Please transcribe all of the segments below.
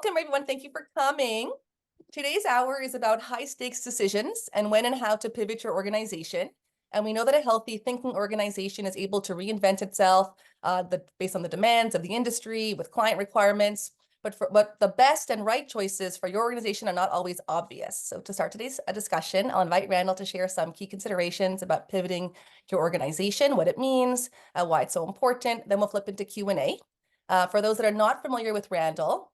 welcome everyone. Thank you for coming. Today's hour is about high stakes decisions and when and how to pivot your organization. And we know that a healthy thinking organization is able to reinvent itself based on the demands of the industry with client requirements. But the best and right choices for your organization are not always obvious. So to start today's discussion, I'll invite Randall to share some key considerations about pivoting your organization, what it means, why it's so important. Then we'll flip into Q&A. For those that are not familiar with Randall,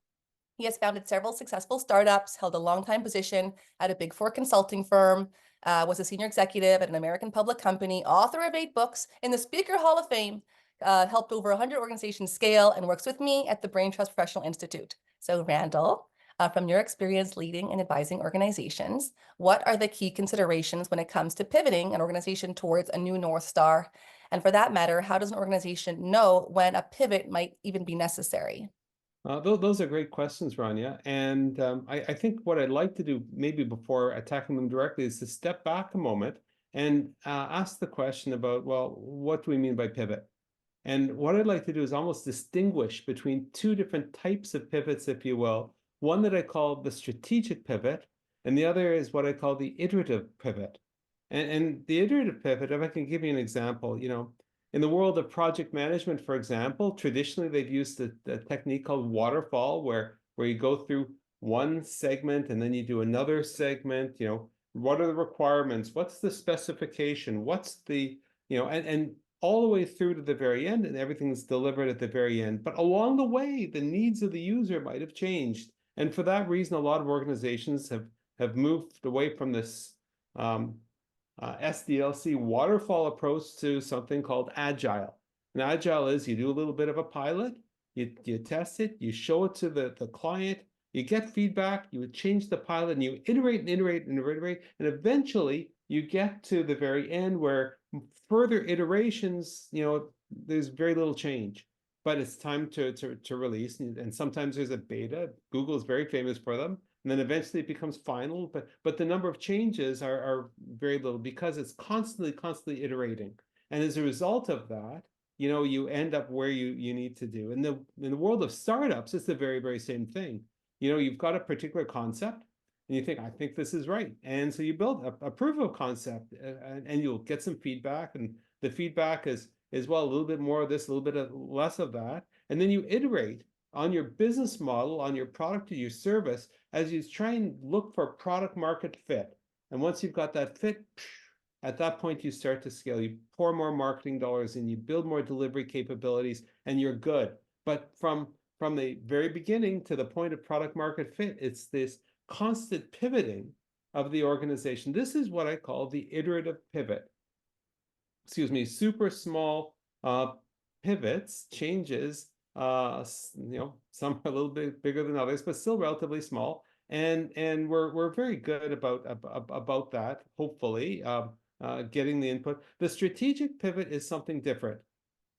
he has founded several successful startups, held a long-time position at a Big Four consulting firm, was a senior executive at an American public company, author of 8 books, in the Speaker Hall of Fame, helped over 100 organizations scale, and works with me at the Brain Trust Professional Institute. So Randall, from your experience leading and advising organizations, what are the key considerations when it comes to pivoting an organization towards a new North Star? And for that matter, how does an organization know when a pivot might even be necessary? Those are great questions, Rania. And I think what I'd like to do, maybe before attacking them directly, is to step back a moment and ask the question about, well, what do we mean by pivot? And what I'd like to do is almost distinguish between 2 different types of pivots, if you will. One that I call the strategic pivot, and the other is what I call the iterative pivot. And the iterative pivot, if I can give you an example, in the world of project management, for example, traditionally they've used a technique called waterfall, where you go through one segment and then you do another segment. What are the requirements? What's the specification? What's the, and all the way through to the very end, and everything's delivered at the very end. But along the way, the needs of the user might have changed. And for that reason, a lot of organizations have moved away from this SDLC waterfall approach to something called agile. And agile is you do a little bit of a pilot, you test it, you show it to the client, you get feedback, you would change the pilot, and you iterate and iterate and iterate, and eventually you get to the very end where further iterations, there's very little change, but it's time to release. And sometimes there's a beta. Google is very famous for them. And then eventually it becomes final, but the number of changes are very little because it's constantly iterating. And as a result of that, you end up where you need to do. In the world of startups, it's the very, very same thing. You've got a particular concept and you think, I think this is right. And so you build a proof of concept and you'll get some feedback. And the feedback is well, a little bit more of this, a little bit less of that. And then you iterate on your business model, on your product or your service, as you try and look for product market fit. And once you've got that fit, at that point you start to scale. You pour more marketing dollars in, you build more delivery capabilities, and you're good. But from the very beginning to the point of product market fit, it's this constant pivoting of the organization. This is what I call the iterative pivot. Super small pivots, changes. Some are a little bit bigger than others, but still relatively small. And we're very good about that. Hopefully, getting the input. The strategic pivot is something different,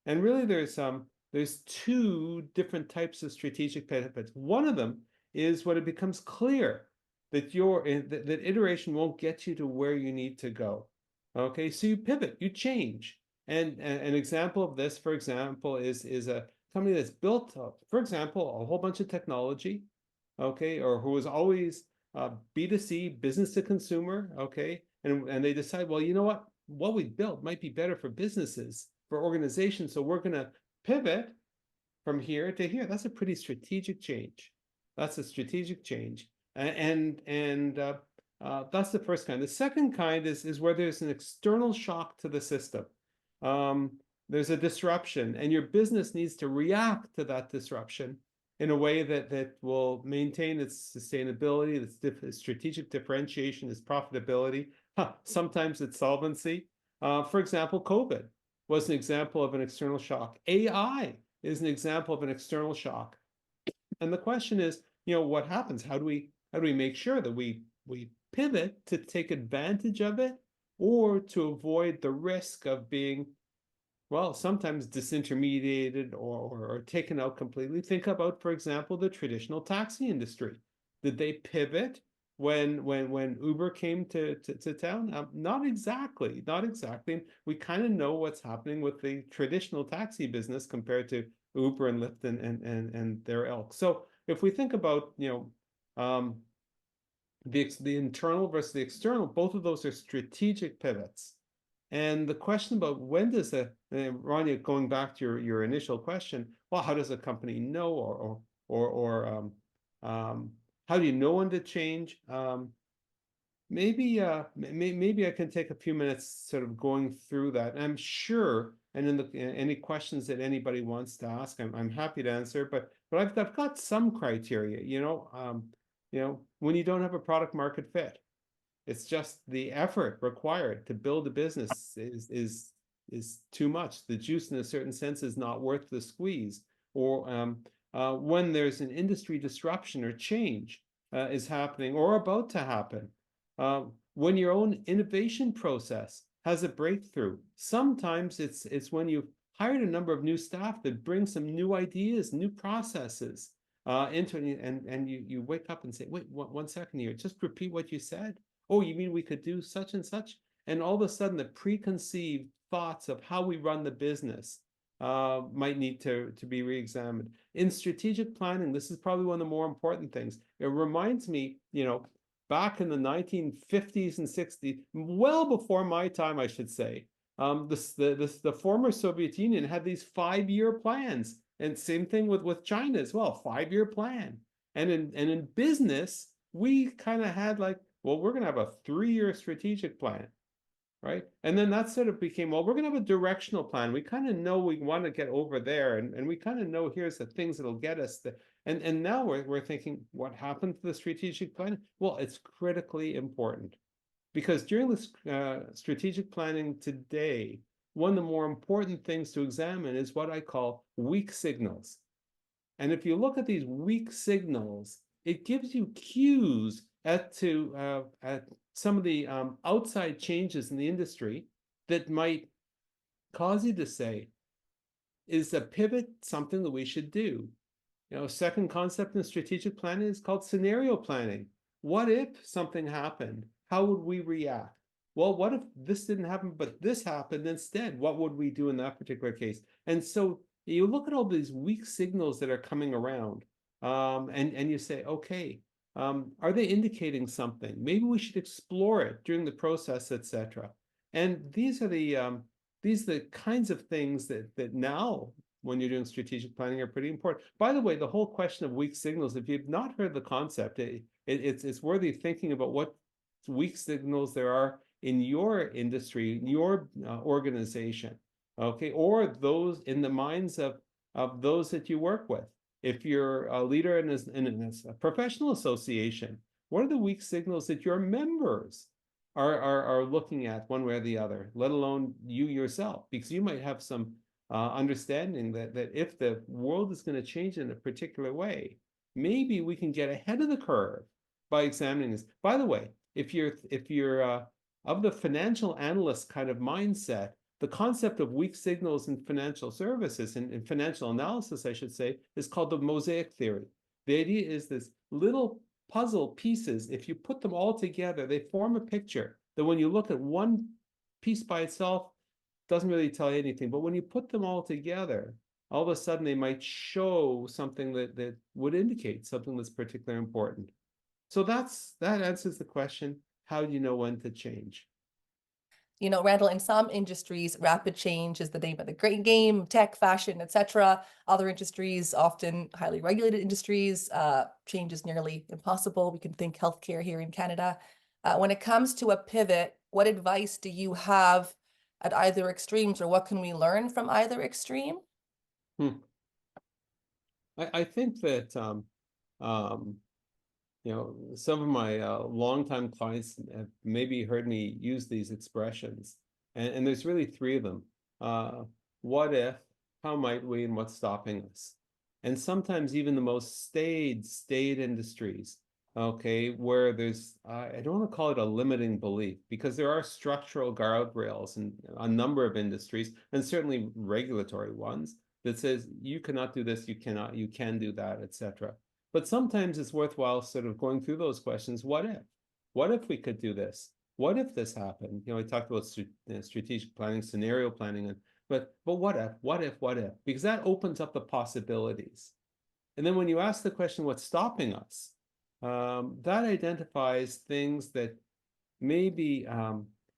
and really there's 2 different types of strategic pivots. One of them is when it becomes clear that that iteration won't get you to where you need to go. Okay, so you pivot, you change. And an example of this, for example, is a company that's built, for example, a whole bunch of technology, okay, or who was always B2C, business to consumer, okay, and they decide, well, you know what we built might be better for businesses, for organizations, so we're going to pivot from here to here. That's a pretty strategic change. That's a strategic change, and that's the first kind. The second kind is where there's an external shock to the system. There's a disruption, and your business needs to react to that disruption in a way that will maintain its sustainability, its strategic differentiation, its profitability. Sometimes it's solvency. For example, COVID was an example of an external shock. AI is an example of an external shock. And the question is, what happens? How do we make sure that we pivot to take advantage of it, or to avoid the risk of being, well, sometimes disintermediated or taken out completely? Think about, for example, the traditional taxi industry. Did they pivot when Uber came to town? Not exactly. We kind of know what's happening with the traditional taxi business compared to Uber and Lyft and their ilk. So if we think about, the internal versus the external, both of those are strategic pivots. And the question about when does Rania, going back to your initial question, well, how does a company know, or how do you know when to change? Maybe I can take a few minutes sort of going through that. And I'm sure, and in any questions that anybody wants to ask, I'm happy to answer. But I've got some criteria. When you don't have a product market fit, it's just the effort required to build a business is too much. The juice, in a certain sense, is not worth the squeeze. Or when there's an industry disruption or change is happening or about to happen. When your own innovation process has a breakthrough, sometimes it's when you've hired a number of new staff that bring some new ideas, new processes into it, and you wake up and say, wait, 1 second here, just repeat what you said. Oh, you mean we could do such and such? And all of a sudden, the preconceived thoughts of how we run the business might need to be re-examined. In strategic planning, this is probably one of the more important things. It reminds me, back in the 1950s and 60s, well before my time, I should say, the former Soviet Union had these 5-year plans, and same thing with China as well, 5-year plan. And in business, we kind of had like, well, we're going to have a 3-year strategic plan, right? And then that sort of became, well, we're going to have a directional plan. We kind of know we want to get over there, and we kind of know here's the things that'll get us there. And now we're thinking, what happened to the strategic plan? Well, it's critically important, because during the strategic planning today, one of the more important things to examine is what I call weak signals. And if you look at these weak signals, it gives you cues at some of the outside changes in the industry that might cause you to say, is a pivot something that we should do? Second concept in strategic planning is called scenario planning. What if something happened? How would we react? Well, what if this didn't happen, but this happened instead? What would we do in that particular case? And so you look at all these weak signals that are coming around, and you say, okay, are they indicating something? Maybe we should explore it during the process, etc. And these are the kinds of things that now, when you're doing strategic planning, are pretty important. By the way, the whole question of weak signals, if you've not heard the concept, it's worthy thinking about what weak signals there are in your industry, in your organization, okay, or those in the minds of those that you work with. If you're a leader in a professional association, what are the weak signals that your members are looking at one way or the other, let alone you yourself? Because you might have some understanding that if the world is going to change in a particular way, maybe we can get ahead of the curve by examining this. By the way, if you're of the financial analyst kind of mindset, the concept of weak signals in financial services and in financial analysis, I should say, is called the mosaic theory. The idea is this little puzzle pieces, if you put them all together, they form a picture that when you look at one piece by itself, doesn't really tell you anything. But when you put them all together, all of a sudden they might show something that would indicate something that's particularly important. So that answers the question, how do you know when to change? Randall, in some industries, rapid change is the name of the great game, tech, fashion, etc. Other industries, often highly regulated industries, change is nearly impossible. We can think healthcare here in Canada. When it comes to a pivot, what advice do you have at either extremes, or what can we learn from either extreme? I think that some of my longtime clients have maybe heard me use these expressions, and there's really 3 of them. What if, how might we, and what's stopping us? And sometimes even the most staid industries, okay, where there's, I don't want to call it a limiting belief, because there are structural guardrails in a number of industries, and certainly regulatory ones, that says you cannot do this, you can do that, etc. But sometimes it's worthwhile sort of going through those questions. What if? What if we could do this? What if this happened? I talked about strategic planning, scenario planning, but what if? Because that opens up the possibilities. And then when you ask the question, what's stopping us? That identifies things that maybe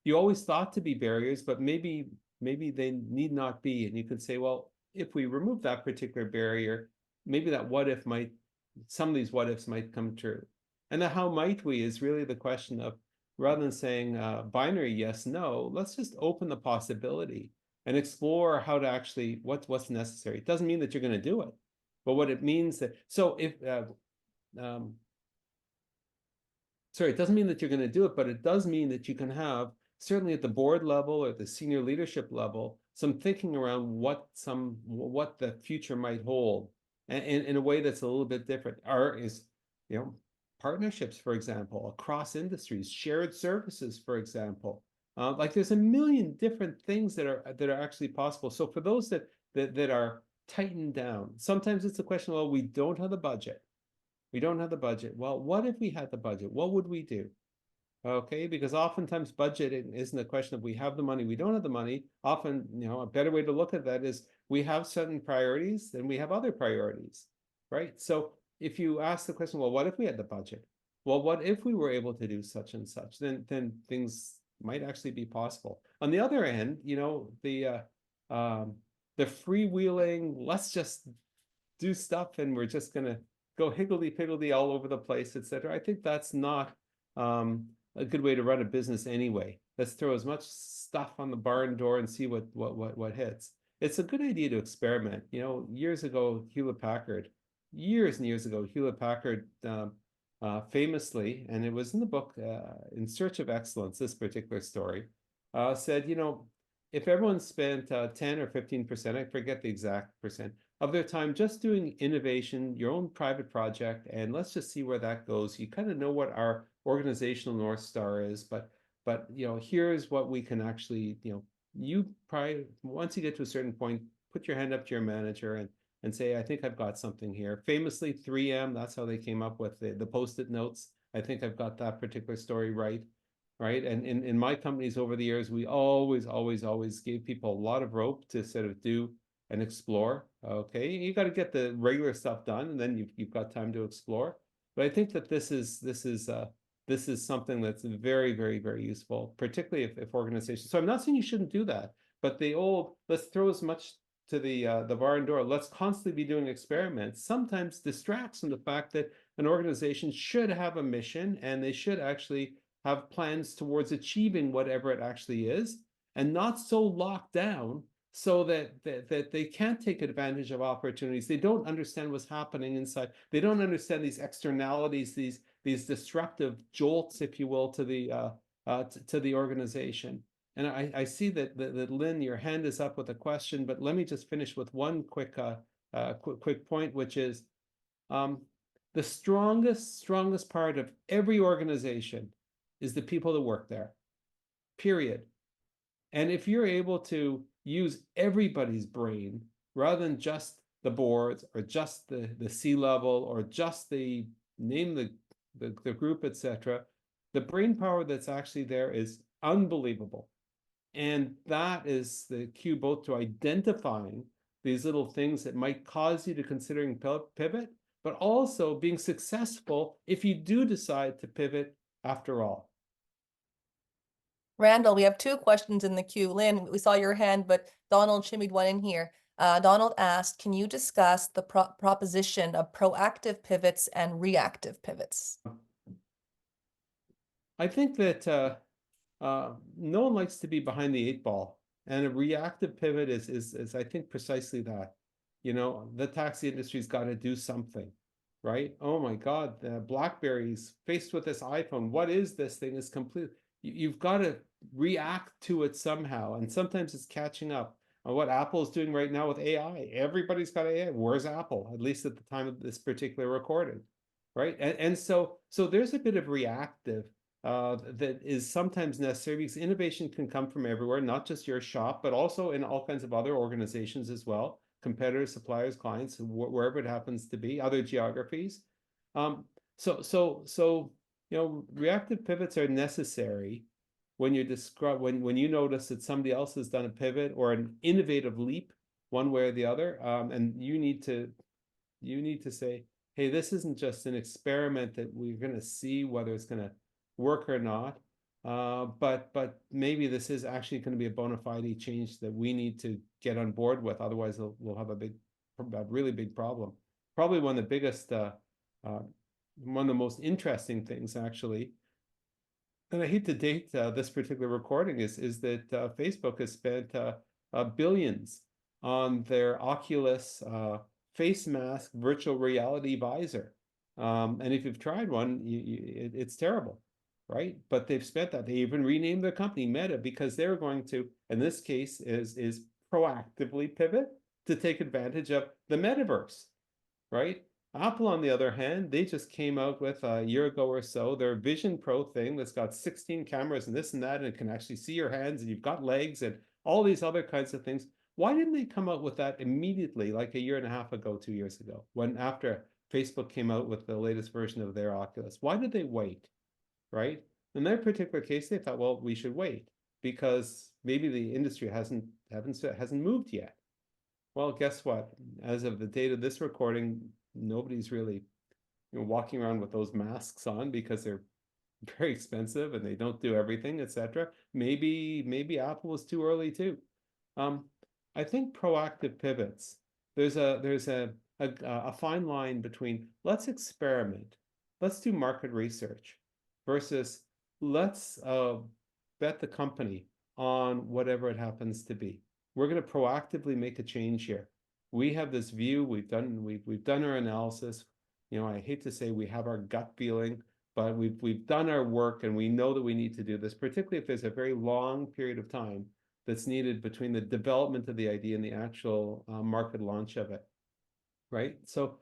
you always thought to be barriers, but maybe they need not be. And you could say, well, if we remove that particular barrier, maybe that what if might, some of these what ifs might come true. And the how might we is really the question of, rather than saying binary yes, no, let's just open the possibility and explore how to actually, what's necessary. It doesn't mean that you're going to do it, but what it means that, so if, sorry, it doesn't mean that you're going to do it, but it does mean that you can have, certainly at the board level or the senior leadership level, some thinking around what the future might hold, and in a way that's a little bit different. You know, partnerships, for example, across industries, shared services, for example. Like there's a million different things that are actually possible. So for those that are tightened down, sometimes it's a question, well, we don't have the budget. We don't have the budget. Well, what if we had the budget? What would we do? Okay, because oftentimes budgeting isn't a question of we have the money, we don't have the money. Often, a better way to look at that is we have certain priorities and we have other priorities, right? So if you ask the question, well, what if we had the budget? Well, what if we were able to do such and such? Then things might actually be possible. On the other end, the freewheeling, let's just do stuff and we're just going to go higgledy-piggledy all over the place, etc. I think that's not a good way to run a business anyway. Let's throw as much stuff on the barn door and see what hits. It's a good idea to experiment. Years ago, Hewlett-Packard, years and years ago, Hewlett-Packard famously, and it was in the book, In Search of Excellence, this particular story, said, if everyone spent 10 or 15%, I forget the exact percent, of their time just doing innovation, your own private project, and let's just see where that goes. You kind of know what our organizational North Star is, but here's what we can actually, you probably, once you get to a certain point, put your hand up to your manager and say, I think I've got something here. Famously, 3M, that's how they came up with the Post-it notes. I think I've got that particular story right. And in my companies over the years, we always gave people a lot of rope to sort of do and explore. Okay, you got to get the regular stuff done, and then you've got time to explore. But I think that this is something that's very, very, very useful, particularly if organizations. So I'm not saying you shouldn't do that, but the old let's throw as much to the barn door, let's constantly be doing experiments, sometimes distracts from the fact that an organization should have a mission and they should actually have plans towards achieving whatever it actually is, and not so locked down so that they can't take advantage of opportunities. They don't understand what's happening inside. They don't understand these externalities, these disruptive jolts, if you will, to the organization. And I see that Lynn, your hand is up with a question, but let me just finish with one quick point, which is the strongest part of every organization is the people that work there, period. And if you're able to use everybody's brain rather than just the boards or just the C-level or just the group, etc., the brain power that's actually there is unbelievable. And that is the cue both to identifying these little things that might cause you to considering pivot, but also being successful if you do decide to pivot after all. Randall, we have two questions in the queue. Lynn, we saw your hand, but Donald shimmied one in here. Donald asked, can you discuss the proposition of proactive pivots and reactive pivots? I think that no one likes to be behind the 8 ball, and a reactive pivot is I think precisely that. The taxi industry's got to do something, right? Oh my God, the BlackBerry's faced with this iPhone. What is this thing? Is complete. You've got to react to it somehow, and sometimes it's catching up on what Apple's doing right now with AI. Everybody's got AI. Where's Apple? At least at the time of this particular recording, right? And so there's a bit of reactive that is sometimes necessary, because innovation can come from everywhere, not just your shop, but also in all kinds of other organizations as well, competitors, suppliers, clients, wherever it happens to be, other geographies. Reactive pivots are necessary when you notice that somebody else has done a pivot or an innovative leap one way or the other, and you need to you need to say, hey, this isn't just an experiment that we're going to see whether it's going to work or not. But maybe this is actually going to be a bona fide change that we need to get on board with. Otherwise, we'll have a really big problem. Probably one of the biggest, one of the most interesting things, actually. And I hate to date this particular recording is that Facebook has spent billions on their Oculus face mask virtual reality visor. And if you've tried one, it's terrible, right? But they've spent that. They even renamed their company Meta because they're going to, in this case, is proactively pivot to take advantage of the metaverse, right? Apple, on the other hand, they just came out with a year ago or so their Vision Pro thing that's got 16 cameras and this and that, and it can actually see your hands and you've got legs and all these other kinds of things. Why didn't they come out with that immediately, like a year and a half ago, 2 years ago, when after Facebook came out with the latest version of their Oculus? Why did they wait, right? In their particular case, they thought, well, we should wait because maybe the industry hasn't moved yet. Well, guess what? As of the date of this recording, nobody's really walking around with those masks on because they're very expensive and they don't do everything, etc. Maybe Apple was too early too. I think proactive pivots. There's a fine line between let's experiment, let's do market research, versus let's bet the company on whatever it happens to be. We're going to proactively make a change here. We have this view. We've done our analysis. I hate to say we have our gut feeling, but we've done our work and we know that we need to do this, particularly if there's a very long period of time that's needed between the development of the idea and the actual market launch of it, right? So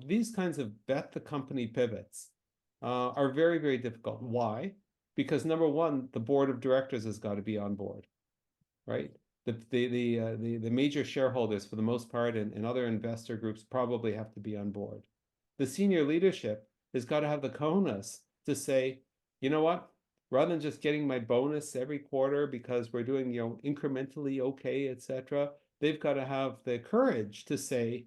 these kinds of bet the company pivots are very, very difficult. Why? Because number one, the board of directors has got to be on board, right? The major shareholders, for the most part, and other investor groups probably have to be on board. The senior leadership has got to have the cojones to say, you know what? Rather than just getting my bonus every quarter because we're doing, incrementally okay, etc., they've got to have the courage to say,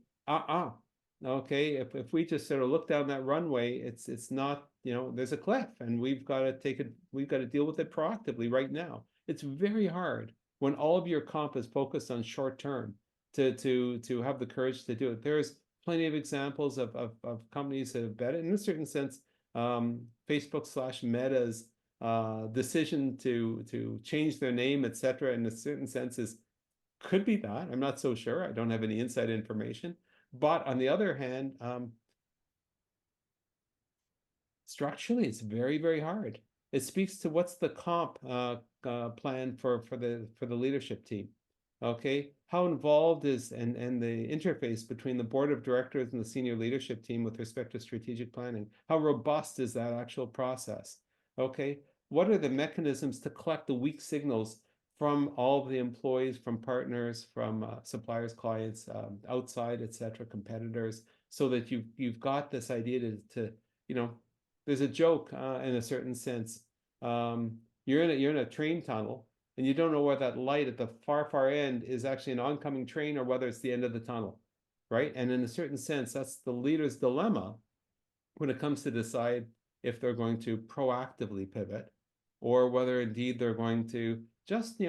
okay, if we just sort of look down that runway, it's not, there's a cliff, and we've got to deal with it proactively right now. It's very hard when all of your comp is focused on short term to have the courage to do it. There's plenty of examples of companies that have bet it. In a certain sense, Facebook/Meta's decision to change their name, etc., in a certain sense could be that. I'm not so sure. I don't have any inside information. But on the other hand, structurally, it's very, very hard. It speaks to what's the comp plan for the leadership team. Okay, how involved is and the interface between the board of directors and the senior leadership team with respect to strategic planning? How robust is that actual process? Okay, what are the mechanisms to collect the weak signals from all of the employees, from partners, from suppliers, clients, outside, etc., competitors, so that you've got this idea to there's a joke in a certain sense. You're in a train tunnel and you don't know where that light at the far end is actually an oncoming train or whether it's the end of the tunnel, right? And in a certain sense, that's the leader's dilemma when it comes to decide if they're going to proactively pivot or whether indeed they're going to just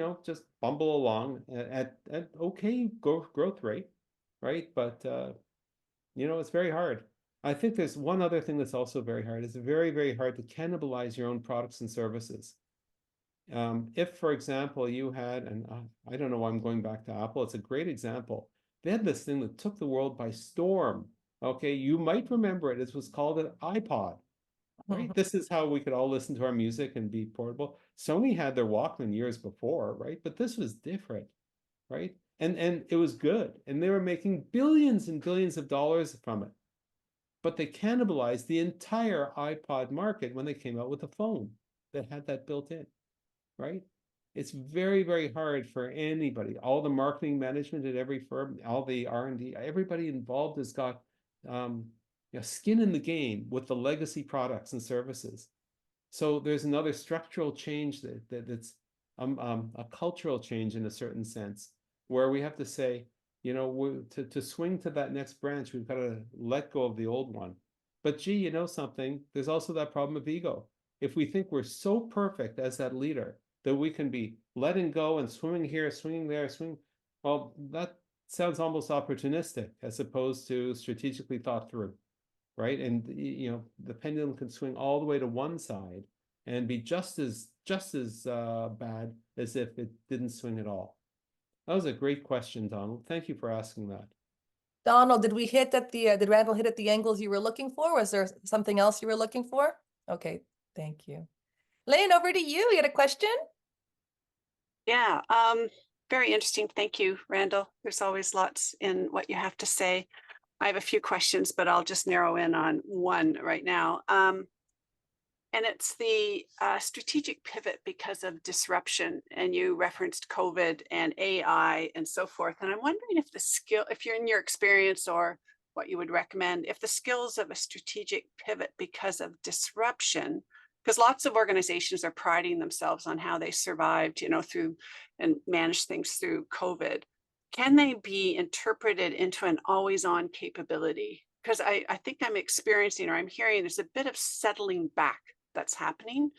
bumble along at okay growth rate, right? But it's very hard. I think there's one other thing that's also very hard. It's very, very hard to cannibalize your own products and services. If, for example, you had, and I don't know why I'm going back to Apple, it's a great example. They had this thing that took the world by storm. Okay, you might remember it. It was called an iPod, right? This is how we could all listen to our music and be portable. Sony had their Walkman years before, right? But this was different, right? And it was good. And they were making billions and billions of dollars from it. But they cannibalized the entire iPod market when they came out with a phone that had that built in, right? It's very, very hard for anybody. All the marketing management at every firm, all the R&D, everybody involved has got skin in the game with the legacy products and services. So there's another structural change that's a cultural change in a certain sense, where we have to say, To swing to that next branch, we've got to let go of the old one. But gee, you know something? There's also that problem of ego. If we think we're so perfect as that leader that we can be letting go and swimming here, swinging there, swing, well, that sounds almost opportunistic as opposed to strategically thought through, right? And the pendulum can swing all the way to one side and be just as bad as if it didn't swing at all. That was a great question, Donald. Thank you for asking that. Donald, did Randall hit at the angles you were looking for? Was there something else you were looking for? Okay, thank you. Lane, over to you. You had a question? Yeah, very interesting. Thank you, Randall. There's always lots in what you have to say. I have a few questions, but I'll just narrow in on one right now. And it's the strategic pivot because of disruption. And you referenced COVID and AI and so forth. And I'm wondering if you're in your experience or what you would recommend, if the skills of a strategic pivot because of disruption, because lots of organizations are priding themselves on how they survived, through and managed things through COVID. Can they be interpreted into an always on capability? Because I think I'm experiencing or I'm hearing there's a bit of settling back that's happening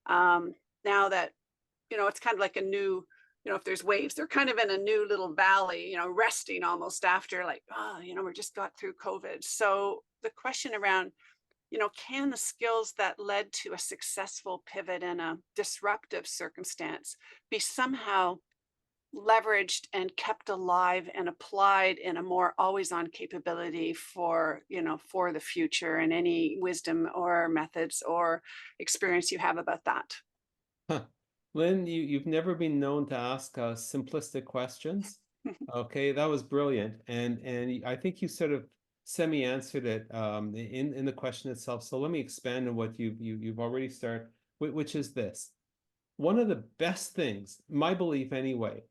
now that it's kind of like a new, if there's waves, they're kind of in a new little valley, resting almost after we just got through COVID. So the question around, can the skills that led to a successful pivot in a disruptive circumstance be somehow leveraged and kept alive and applied in a more always on capability for the future, and any wisdom or methods or experience you have about that? Huh. Lynn, you've never been known to ask simplistic questions. Okay, that was brilliant, and I think you sort of semi-answered it in the question itself. So let me expand on what you've already started, which is this: one of the best things, my belief anyway,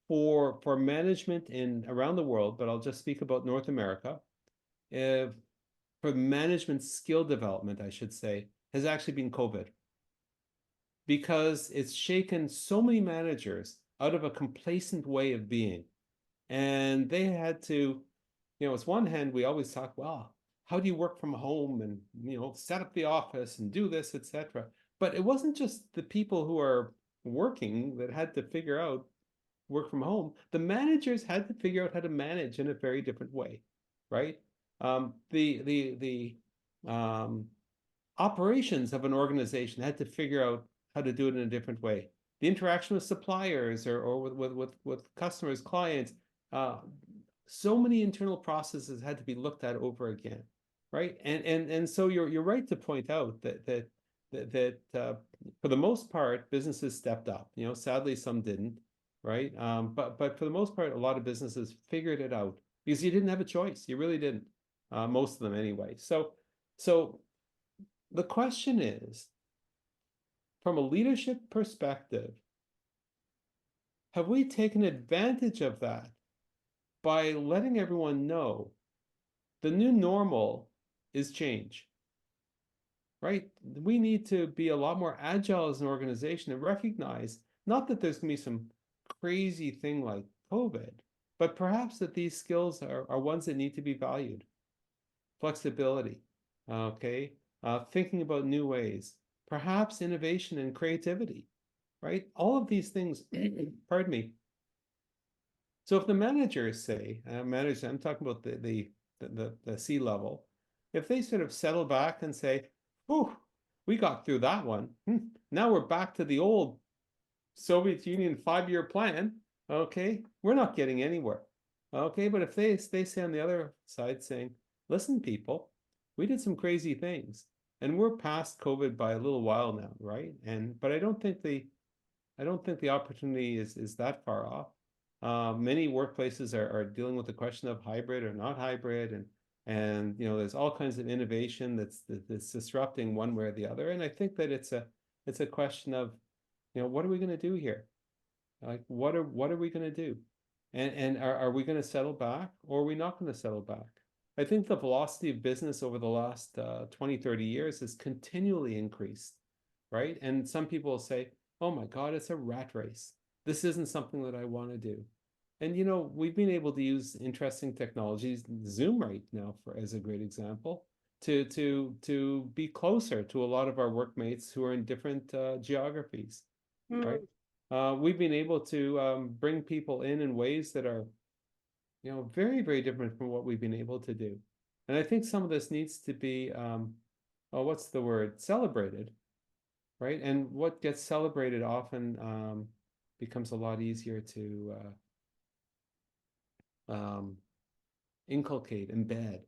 for management in around the world, but I'll just speak about North America, for management skill development, I should say, has actually been COVID, because it's shaken so many managers out of a complacent way of being. And they had to, as one hand, we always talk, well, how do you work from home and, set up the office and do this, etc. But it wasn't just the people who are working that had to figure out work from home. The managers had to figure out how to manage in a very different way, right? The operations of an organization had to figure out how to do it in a different way. The interaction with suppliers or with customers, clients, so many internal processes had to be looked at over again, right? And so you're right to point out that for the most part, businesses stepped up. Sadly, some didn't, right? But for the most part, a lot of businesses figured it out because you didn't have a choice. You really didn't. Most of them anyway. So the question is, from a leadership perspective, have we taken advantage of that by letting everyone know the new normal is change, right? We need to be a lot more agile as an organization and recognize not that there's going to be some crazy thing like COVID, but perhaps that these skills are ones that need to be valued. Flexibility, okay? Thinking about new ways, perhaps innovation and creativity, right? All of these things, pardon me. So if the managers say, I'm talking about the C level, if they sort of settle back and say, "Oh, we got through that one. Now we're back to the old Soviet Union 5-year plan." Okay, we're not getting anywhere. Okay, but if they say on the other side saying, "Listen, people, we did some crazy things, and we're past COVID by a little while now, right?" But I don't think the opportunity is that far off. Many workplaces are dealing with the question of hybrid or not hybrid, and there's all kinds of innovation that's disrupting one way or the other. And I think that it's a question of, what are we going to do here? Like, what are we going to do? And are we going to settle back, or are we not going to settle back? I think the velocity of business over the last 20, 30 years has continually increased, right? And some people say, oh my God, it's a rat race. This isn't something that I want to do. And we've been able to use interesting technologies, Zoom right now for as a great example, to be closer to a lot of our workmates who are in different geographies, right? Mm. We've been able to bring people in ways that are, very, very different from what we've been able to do. And I think some of this needs to be, oh, what's the word? Celebrated, right? And what gets celebrated often becomes a lot easier to inculcate, embed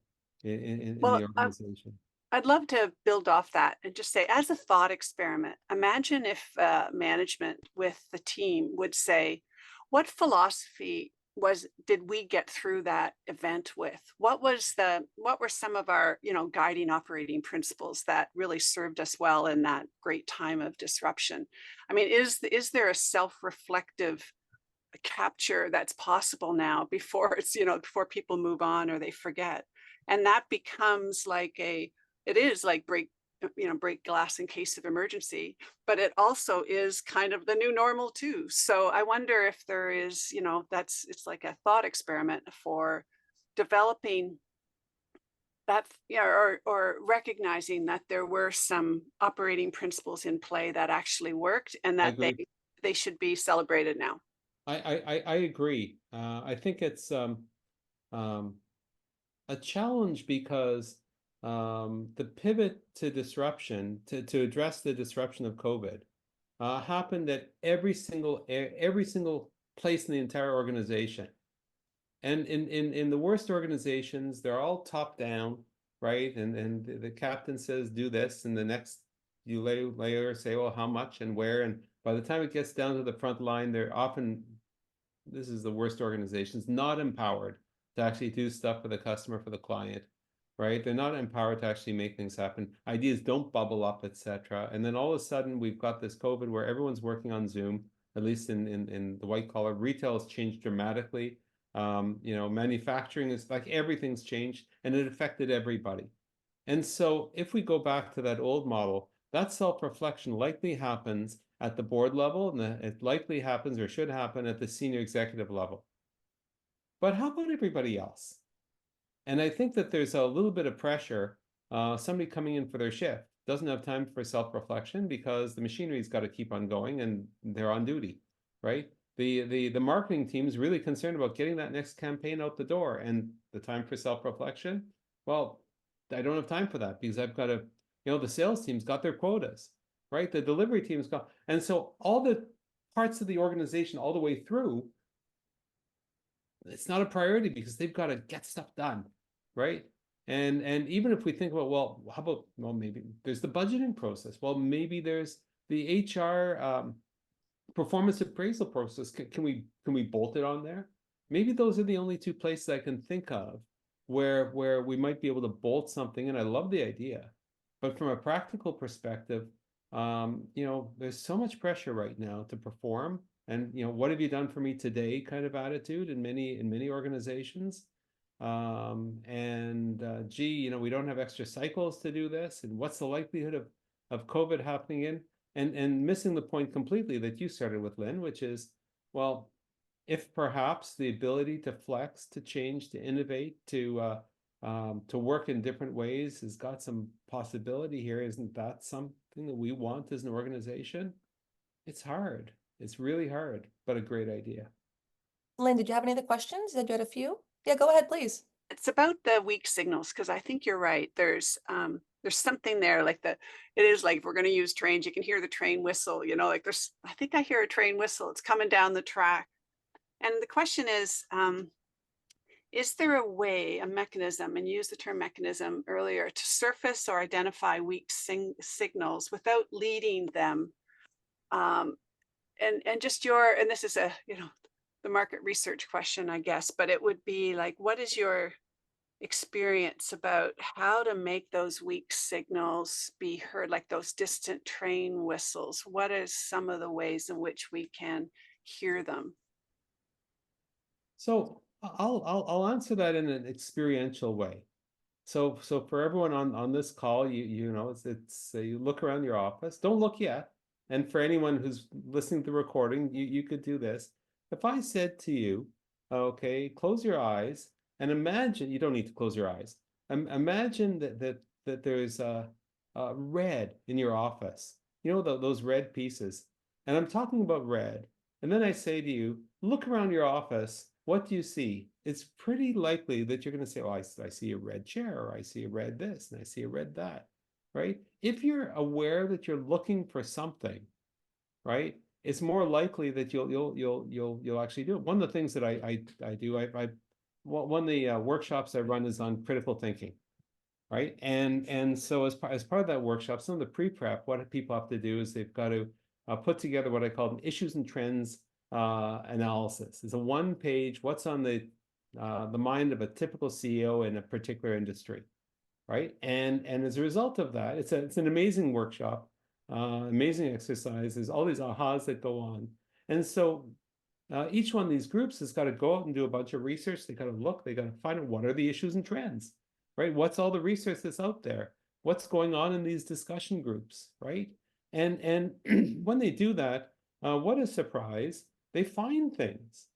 in Well, the organization. I'd love to build off that and just say, as a thought experiment, imagine if management with the team would say, what philosophy did we get through that event with? What were some of our, guiding operating principles that really served us well in that great time of disruption? I mean, is there a self-reflective capture that's possible now before before people move on or they forget? And that becomes it is like break glass in case of emergency, but it also is kind of the new normal too. So I wonder if there is, it's like a thought experiment for developing that, or recognizing that there were some operating principles in play that actually worked and I that agree. they should be celebrated now. I agree. I think it's um, a challenge because the pivot to disruption to address the disruption of COVID happened at every single place in the entire organization. And in the worst organizations, they're all top down, right? And the captain says do this, and the next you later say, well, how much and where, and by the time it gets down to the front line, they're often, this is the worst organizations, not empowered to actually do stuff for the customer, for the client, right? They're not empowered to actually make things happen. Ideas don't bubble up, etc. And then all of a sudden, we've got this COVID where everyone's working on Zoom, at least in the white collar. Retail has changed dramatically. Manufacturing is like everything's changed, and it affected everybody. And so if we go back to that old model, that self-reflection likely happens at the board level, and it likely happens or should happen at the senior executive level. But how about everybody else? And I think that there's a little bit of pressure. Somebody coming in for their shift doesn't have time for self-reflection because the machinery's got to keep on going and they're on duty, right? The marketing team is really concerned about getting that next campaign out the door, and the time for self-reflection, well, I don't have time for that because I've got to, the sales team's got their quotas, right? The delivery team's got, and so all the parts of the organization all the way through, it's not a priority because they've got to get stuff done, right? And even if we think about, well, how about, well, maybe there's the budgeting process. Well, maybe there's the HR performance appraisal process. Can we bolt it on there? Maybe those are the only two places I can think of where we might be able to bolt something. And I love the idea, but from a practical perspective, there's so much pressure right now to perform. And what have you done for me today? Kind of attitude in many organizations. Gee, we don't have extra cycles to do this. And what's the likelihood of COVID happening in? And missing the point completely that you started with, Lynn, which is, well, if perhaps the ability to flex, to change, to innovate, to work in different ways has got some possibility here, isn't that something that we want as an organization? It's hard. It's really hard, but a great idea. Lynn, did you have any other questions? Did you had a few? Yeah, go ahead, please. It's about the weak signals, because I think you're right. There's something there, like it is like, if we're going to use trains, you can hear the train whistle, like I think I hear a train whistle, it's coming down the track. And the question is there a way, a mechanism, and use the term mechanism earlier, to surface or identify weak signals without leading them? And just and this is the market research question, I guess, but it would be like, what is your experience about how to make those weak signals be heard, like those distant train whistles? What is some of the ways in which we can hear them? So I'll answer that in an experiential way. So for everyone on this call, it's you look around your office. Don't look yet. And for anyone who's listening to the recording, you could do this. If I said to you, Okay, close your eyes and imagine, you don't need to close your eyes. Imagine that there's a red in your office. You know, those red pieces. And I'm talking about red. And then I say to you, look around your office. What do you see? It's pretty likely that you're going to say, oh, I see a red chair, or I see a red this, and I see a red that, right? If you're aware that you're looking for something, right, it's more likely that you'll actually do it. One of the things that I do, one of the workshops I run is on critical thinking, right? And so as part of that workshop, some of the pre-prep, what people have to do is they've got to put together what I call an issues and trends analysis. It's a one-page, what's on the mind of a typical CEO in a particular industry, right? And as a result of that, it's an amazing workshop, amazing exercises, all these ahas that go on. And so each one of these groups has got to go out and do a bunch of research. They got to look, they got to find out what are the issues and trends, right? What's all the research that's out there? What's going on in these discussion groups, right? And when they do that, what a surprise, they find things.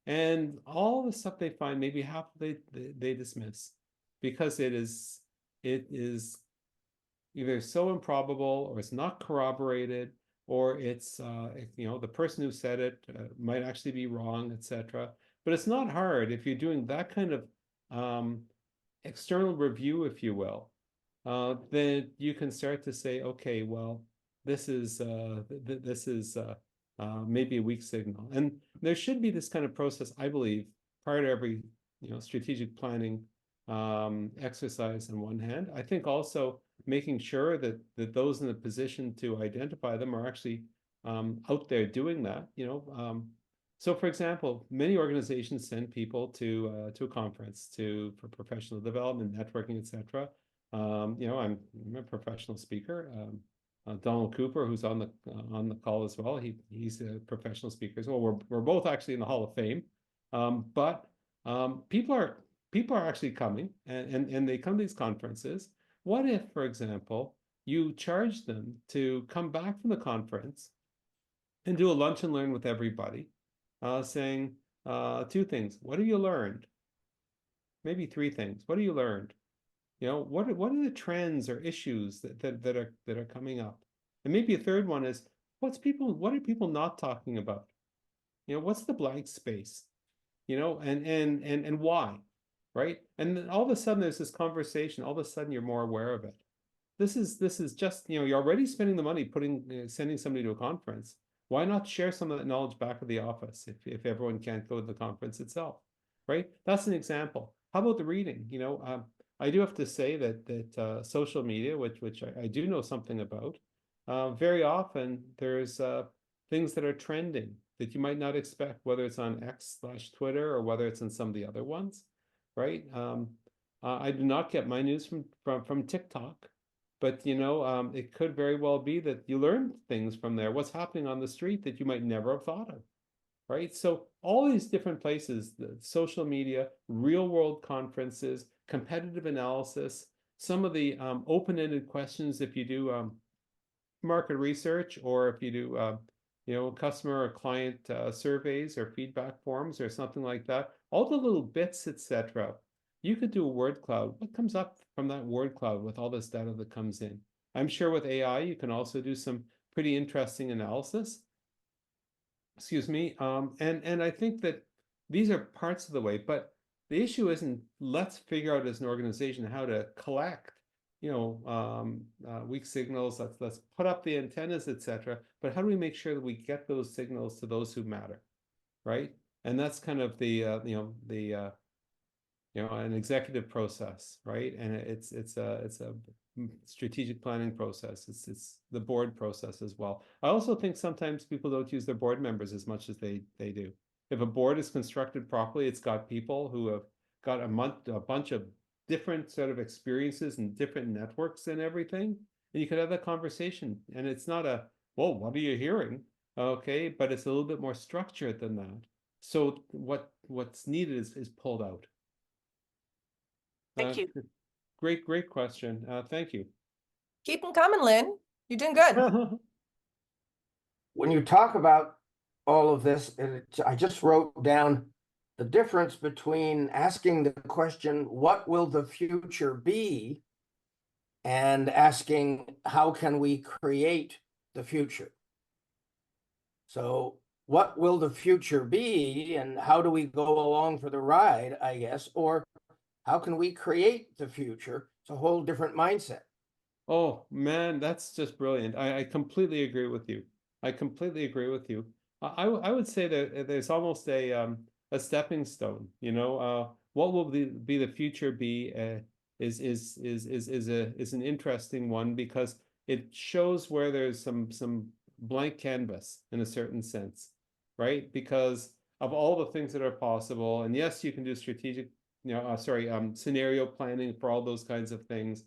And all the stuff they find, maybe half they dismiss because it is either so improbable, or it's not corroborated, or it's you know, the person who said it might actually be wrong, etc. But it's not hard if you're doing that kind of external review, if you will, then you can start to say, okay, well, this is maybe a weak signal. And there should be this kind of process, I believe, prior to every, you know, strategic planning exercise on one hand. I think also making sure that those in the position to identify them are actually out there doing that, you know. So for example, many organizations send people to a conference for professional development, networking, etc. You know, I'm a professional speaker. Donald Cooper, who's on the call as well, he's a professional speaker as well. We're both actually in the Hall of Fame, but people are actually coming, and they come to these conferences. What if, for example, you charge them to come back from the conference and do a lunch and learn with everybody, saying two things: what have you learned? Maybe three things. What have you learned? You know, what are the trends or issues that are coming up? And maybe a third one is, what are people not talking about? You know, what's the blank space? You know, and why, right? And then all of a sudden there's this conversation. All of a sudden you're more aware of it. This is just, you know, you're already spending the money sending somebody to a conference. Why not share some of that knowledge back at the office if everyone can't go to the conference itself, right? That's an example. How about the reading? You know, I do have to say that social media, which I do know something about, very often there's things that are trending that you might not expect, whether it's on X/Twitter or whether it's in some of the other ones, right? I do not get my news from TikTok, but you know, it could very well be that you learn things from there. What's happening on the street that you might never have thought of, right? So all these different places, the social media, real world conferences, competitive analysis, some of the open-ended questions if you do market research, or if you do you know, customer or client surveys or feedback forms or something like that, all the little bits, etc. You could do a word cloud. What comes up from that word cloud with all this data that comes in? I'm sure with AI, you can also do some pretty interesting analysis. Excuse me. And I think that these are parts of the way, but the issue isn't let's figure out as an organization how to collect, you know, weak signals. Let's put up the antennas, etc. But how do we make sure that we get those signals to those who matter, right? And that's kind of the you know, an executive process, right? And it's a strategic planning process. It's the board process as well. I also think sometimes people don't use their board members as much as they do. If a board is constructed properly, it's got people who have got a bunch of different sort of experiences and different networks and everything, and you could have that conversation. And it's not a, well, what are you hearing? Okay, but it's a little bit more structured than that. So what's needed is pulled out. Thank you. Great question. Thank you. Keep them coming, Lynn. You're doing good. When you talk about all of this, and I just wrote down the difference between asking the question, what will the future be, and asking, how can we create the future? So what will the future be, and how do we go along for the ride, I guess, or how can we create the future? It's a whole different mindset. Oh man, that's just brilliant. I completely agree with you. I completely agree with you. I would say that there's almost a stepping stone. You know, what will be the future be? Is an interesting one because it shows where there's some blank canvas in a certain sense, right? Because of all the things that are possible, and yes, you can do strategic, scenario planning for all those kinds of things.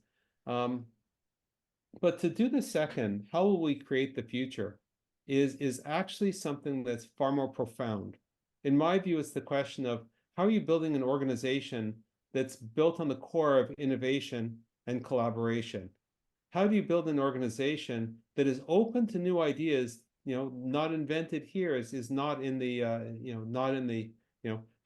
But to do the second, how will we create the future, is actually something that's far more profound. In my view, it's the question of how are you building an organization that's built on the core of innovation and collaboration? How do you build an organization that is open to new ideas, not invented here, is not in the,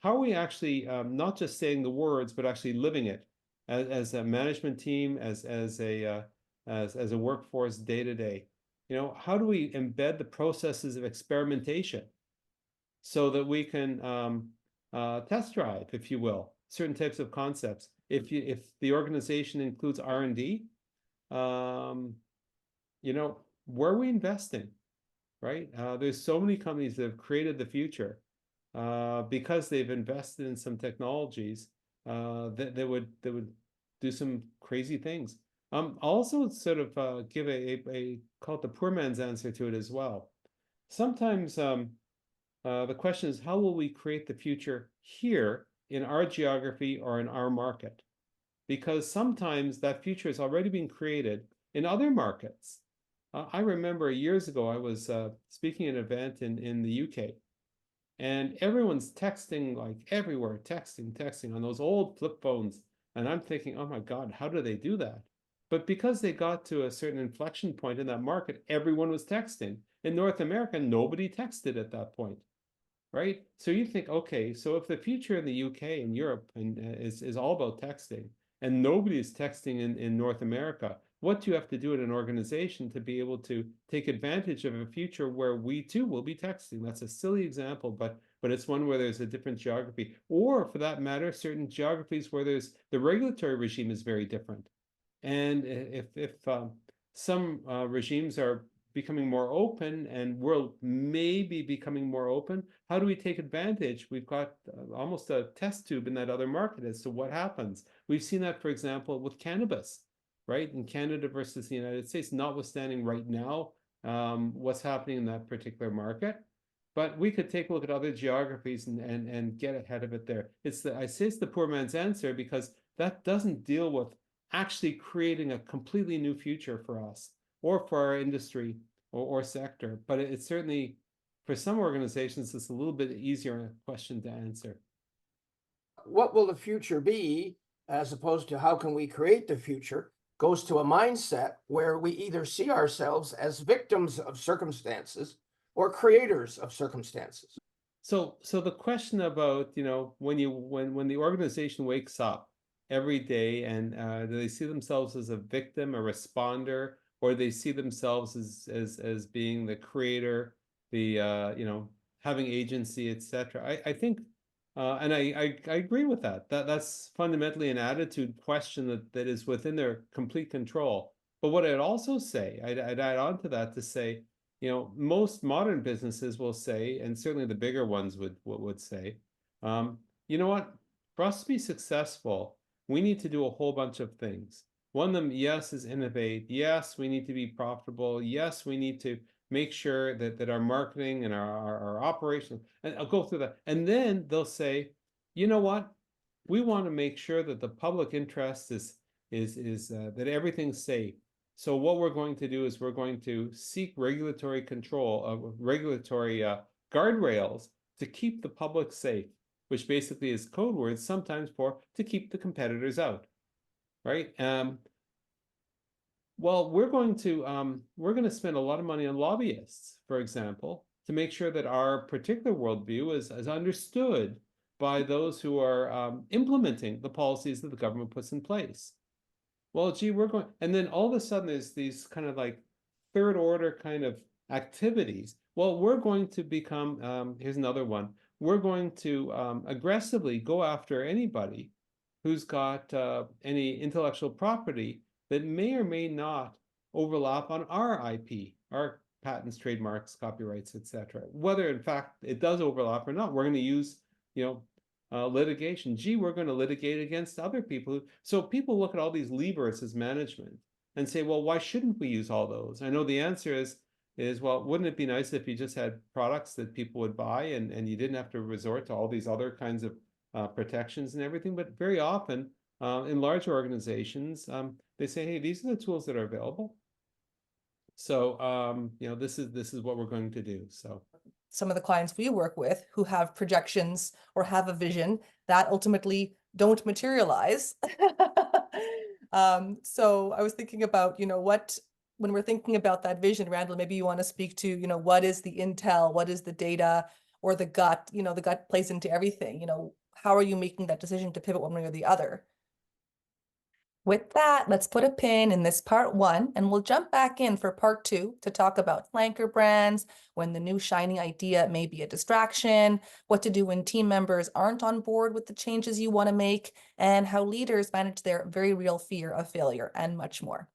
how are we actually not just saying the words, but actually living it as a management team, as a workforce day to day? How do we embed the processes of experimentation so that we can test drive, if you will, certain types of concepts? If the organization includes R&D, where are we investing, right? There's so many companies that have created the future because they've invested in some technologies that would do some crazy things. I'll also sort of give a call it the poor man's answer to it as well. Sometimes the question is, how will we create the future here in our geography or in our market? Because sometimes that future has already been created in other markets. I remember years ago, I was speaking at an event in the UK, and everyone's texting like everywhere, texting on those old flip phones. And I'm thinking, oh my God, how do they do that? But because they got to a certain inflection point in that market, everyone was texting. In North America, nobody texted at that point, right? So you think, okay, so if the future in the UK and Europe is all about texting, and nobody is texting in North America, what do you have to do in an organization to be able to take advantage of a future where we too will be texting? That's a silly example, but it's one where there's a different geography, or for that matter, certain geographies where there's the regulatory regime is very different. And if some regimes are becoming more open and we're maybe becoming more open, how do we take advantage? We've got almost a test tube in that other market as to what happens. We've seen that, for example, with cannabis, right? In Canada versus the United States, notwithstanding right now what's happening in that particular market. But we could take a look at other geographies and get ahead of it there. I say it's the poor man's answer because that doesn't deal with actually creating a completely new future for us or for our industry or sector. But it's certainly, for some organizations, it's a little bit easier question to answer. What will the future be, as opposed to how can we create the future, goes to a mindset where we either see ourselves as victims of circumstances or creators of circumstances. So the question about, when the organization wakes up every day and do they see themselves as a victim, a responder, or they see themselves as being the creator, the having agency, etc. I think and I agree with that. That's fundamentally an attitude question that is within their complete control. But what I'd also say, I'd add on to that to say, most modern businesses will say, and certainly the bigger ones would say, you know what, for us to be successful, we need to do a whole bunch of things. One of them, yes, is innovate. Yes, we need to be profitable. Yes, we need to make sure that our marketing and our operations, and I'll go through that. And then they'll say, you know what, we want to make sure that the public interest is that everything's safe. So what we're going to do is we're going to seek regulatory control of regulatory guardrails to keep the public safe, which basically is code words sometimes for to keep the competitors out, right? Well, we're going to spend a lot of money on lobbyists, for example, to make sure that our particular worldview is understood by those who are implementing the policies that the government puts in place. Well, gee, we're going, and then all of a sudden there's these kind of like third order kind of activities. Well, we're going to become, here's another one. We're going to aggressively go after anybody who's got any intellectual property that may or may not overlap on our IP, our patents, trademarks, copyrights, etc. Whether in fact it does overlap or not, we're going to use, litigation. Gee, we're going to litigate against other people. So people look at all these levers as management and say, well, why shouldn't we use all those? I know the answer is, well, wouldn't it be nice if you just had products that people would buy and you didn't have to resort to all these other kinds of protections and everything? But very often in large organizations, they say, hey, these are the tools that are available. So, this is what we're going to do. So some of the clients we work with who have projections or have a vision that ultimately don't materialize. So I was thinking about, when we're thinking about that vision, Randall, maybe you want to speak to, what is the intel, what is the data or the gut, the gut plays into everything, how are you making that decision to pivot one way or the other? With that, let's put a pin in this part 1 and we'll jump back in for part 2 to talk about flanker brands, when the new shiny idea may be a distraction, what to do when team members aren't on board with the changes you want to make, and how leaders manage their very real fear of failure, and much more.